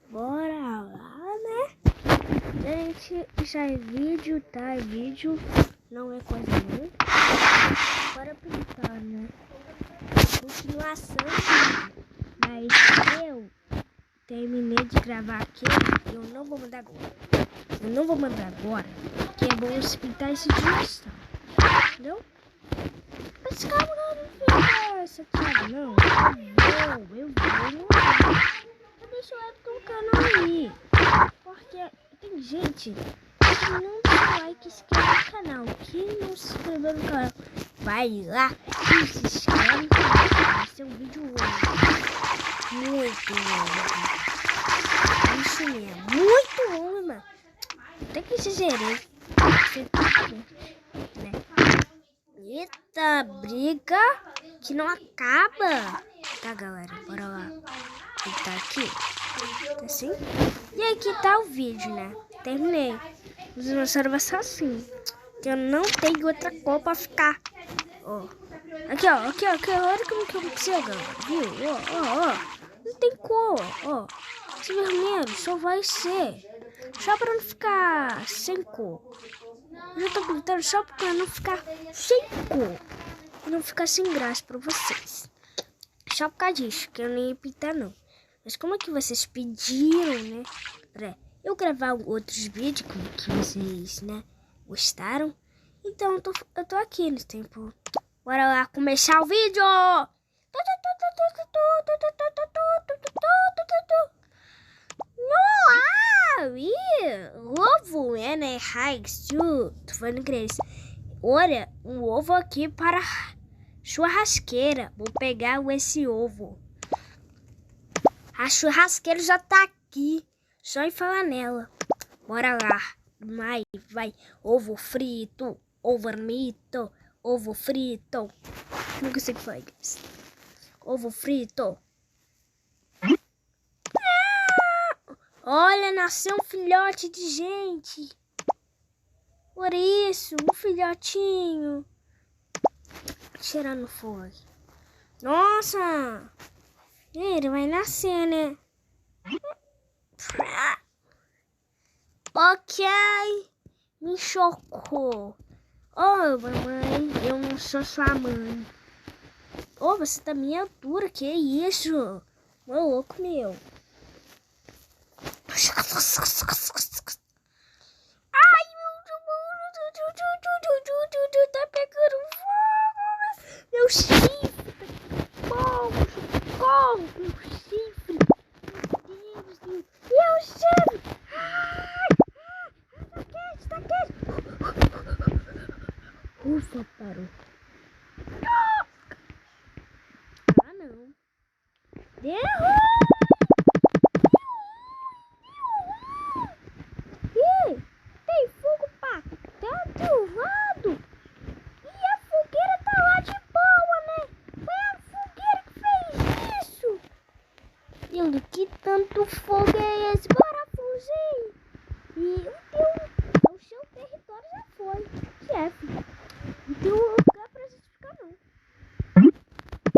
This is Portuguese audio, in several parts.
Bora lá, né? Gente, já é vídeo, tá? É vídeo, não é coisa nenhuma. Bora pintar, né? Continuação do vídeo. Mas eu terminei de gravar aqui e eu não vou mandar agora. Eu não vou mandar agora, que é bom se pintar esse dinossauro. Entendeu? Mas calma, não fica chateado, não. Eu vou. Deixa eu no canal aí. Porque tem gente que não dá like e se inscreve no canal. Quem não se inscreveu no canal, vai lá e se inscreve no canal. Vai ser um vídeo longo. Muito longo. Isso mesmo. Muito longo, mano. Até que exagerei. Né? Eita, briga que não acaba. Tá, galera? Bora lá. Ele tá aqui. Tá assim? E aqui tá o vídeo, né? Terminei. O dinossauro vai ser assim. Eu não tenho outra cor pra ficar. Ó. Aqui, ó. Aqui, ó. Olha como que eu consigo, galera. Viu? Ó. Não tem cor, ó. Esse vermelho só vai ser. Só pra não ficar sem cor. Eu já tô pintando só pra não ficar sem cor. E não ficar sem graça pra vocês. Só por causa disso, que eu nem ia pintar, não. Mas como é que vocês pediram, né? Pra eu gravar outros vídeos, como que vocês, né, gostaram. Então eu tô aqui no tempo. Bora lá começar o vídeo! Ovo, né? Tô falando que eles. Olha, um ovo aqui para churrasqueira. Vou pegar esse ovo. A churrasqueira já tá aqui. Só em falar nela. Bora lá. Vai. Ovo frito. Ovo mito. Ovo frito. Não consigo falar isso. Ovo frito. Olha, nasceu um filhote de gente. Por isso, um filhotinho. Cheirando fogo. Nossa. Ele vai nascer, né? Ok. Me chocou. Ô, mamãe, eu não sou sua mãe. Ô, você tá minha altura, que isso? Ô, louco, meu. Ai, tá pegando fogo. Meu chifre. Socorro, meu chifre. Meu Deus. Meu chifre. Tá quente. Ufa, parou. Ah, não. Derrubou. Tem fogo pra todo lado. E a fogueira tá lá de boa, né? Foi a fogueira que fez isso. Deus, que tanto fogo é esse? Bora fugir. E o seu território já foi, chefe. Não tem um lugar pra gente ficar, não.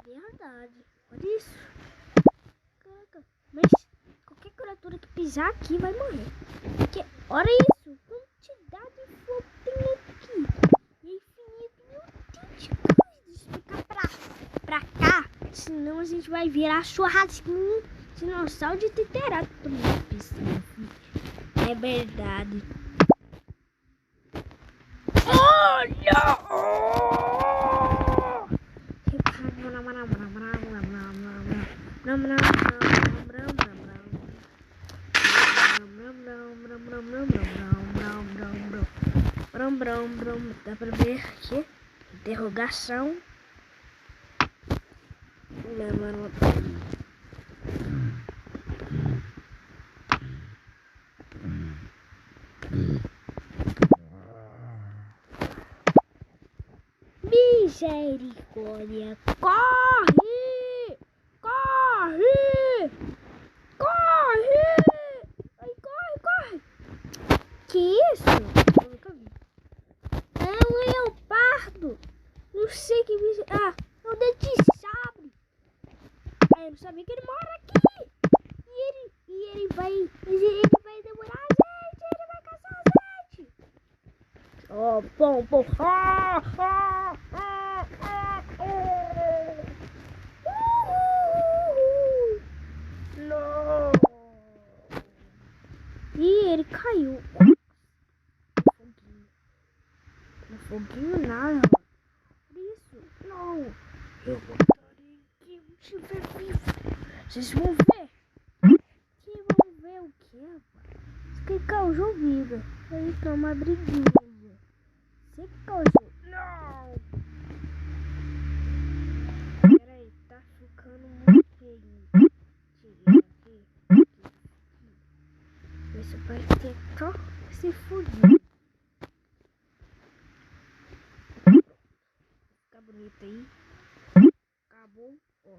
Verdade. Olha isso. Caraca. Mas qualquer criatura que pisar aqui vai morrer. Porque, olha isso. Quantidade de fogo tem aqui. E infinito. Meu Deus de coisas. Ficar pra cá. Senão a gente vai virar churrasquinho. Dinossauro de Titerato. É verdade. Olha! Dá pra ver aqui. Interrogação. Misericórdia. Corre! Corre! Corre! Ai, corre! Que isso? Eu nunca vi. É um leopardo. Não sei que bicho. Ah, é um dente de sabre. Eu não sabia que ele mora aqui. E ele Ele vai demorar a gente, ele vai caçar a gente. Oh, bom. Não. Ih, ele caiu. No foguinho nada. Por isso, não. Eu botarei que eu estiver vivo. Vocês vão ver. Que vão ver o quê, rapaz? Isso que causou vida. Aí tá uma briguinha. Você que causou. Não! Peraí, tá ficando muito feio. Tira aqui. Isso vai ter só esse foguinho. Fica bonito aí. Acabou. Ó.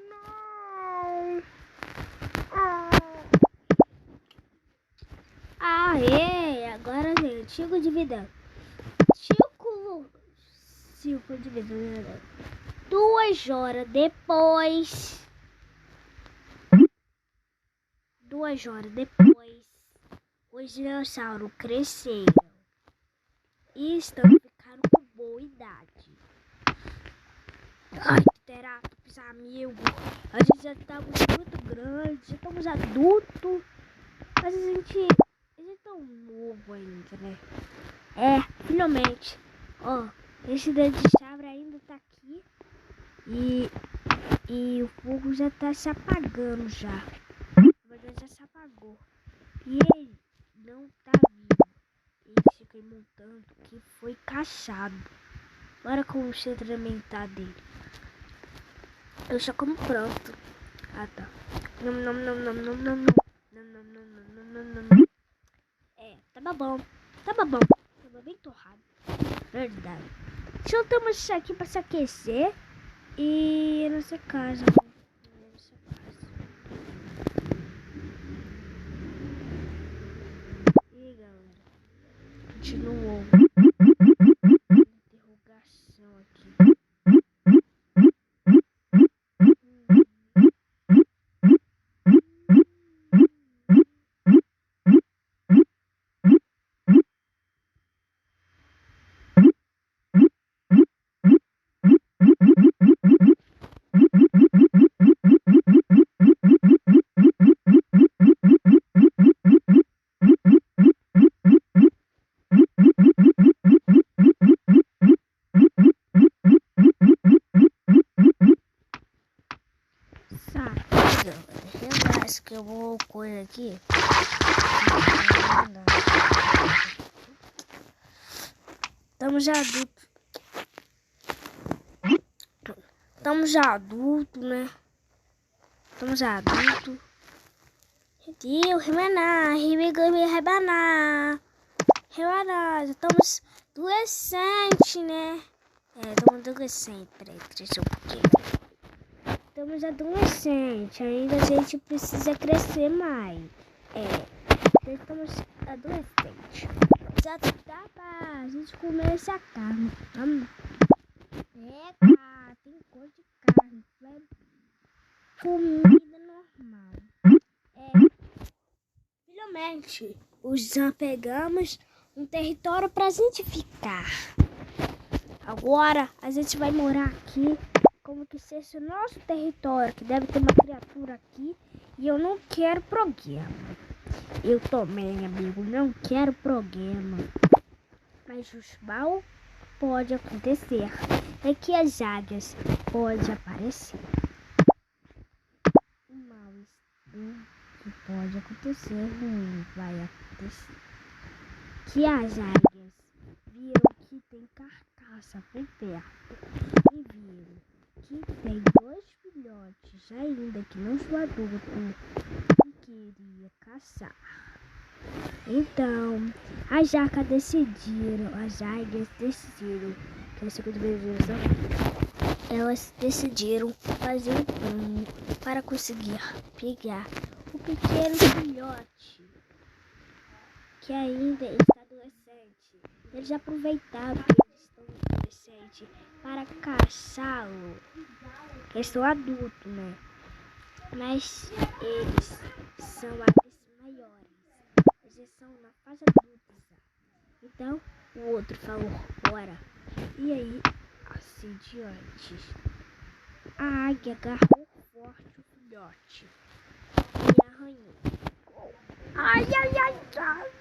Não! Aê! Agora, gente, ciclo de vida. Ciclo de vida. 2 horas depois. 2 horas depois. Os dinossauros cresceram. E estão ficando com boa idade. Ai, Triceratops, amigo. A gente já estamos muito grande, já estamos adultos. Mas a gente é tão novo ainda, né? Finalmente. Ó, esse dinossauro ainda tá aqui. E o fogo já tá se apagando já. Mas já se apagou. E ele não tá vivo. Ele se queimou tanto que foi caçado. Bora com o centro alimentar dele. Eu já como pronto. Ah, tá. Não. Tava bom. Tava bem torrado. Verdade. Soltamos isso aqui pra se aquecer. E nessa casa. E aí, galera. Continuou. Interrogação aqui. Relaxa que eu vou coisa aqui. Estamos já adultos, né? Estamos adultos. Deus, rebanar. Já estamos adolescentes, né? Estamos adolescentes. Peraí, deixa eu um pouquinho. Estamos adolescentes, ainda a gente precisa crescer mais. Já estamos adolescentes. Já dá pra gente comer essa carne. Cara, tem cor de carne. Comida normal. Finalmente, já pegamos um território pra gente ficar. Agora a gente vai morar aqui. Como que se esse nosso território, que deve ter uma criatura aqui, e eu não quero problema. Eu também, amigo, não quero problema. Mas os mal pode acontecer. É que as águias pode aparecer. O mal que pode acontecer, ruim vai acontecer. Que as águias viram que tem carcaça por perto e viram que tem 2 filhotes ainda que não são adultos e queria caçar. Então, as águias decidiram, que é a segunda versão, elas decidiram fazer um plano para conseguir pegar o pequeno filhote que ainda está adolescente. Eles aproveitaram que eles estão adolescente para caçá-lo. Eles são adultos, né? Mas eles são aves maiores. Eles são na fase adulta. Então, o outro falou, bora. E aí, assim diante. A águia agarrou forte o filhote e arranhou. Ai, ai, ai, ai.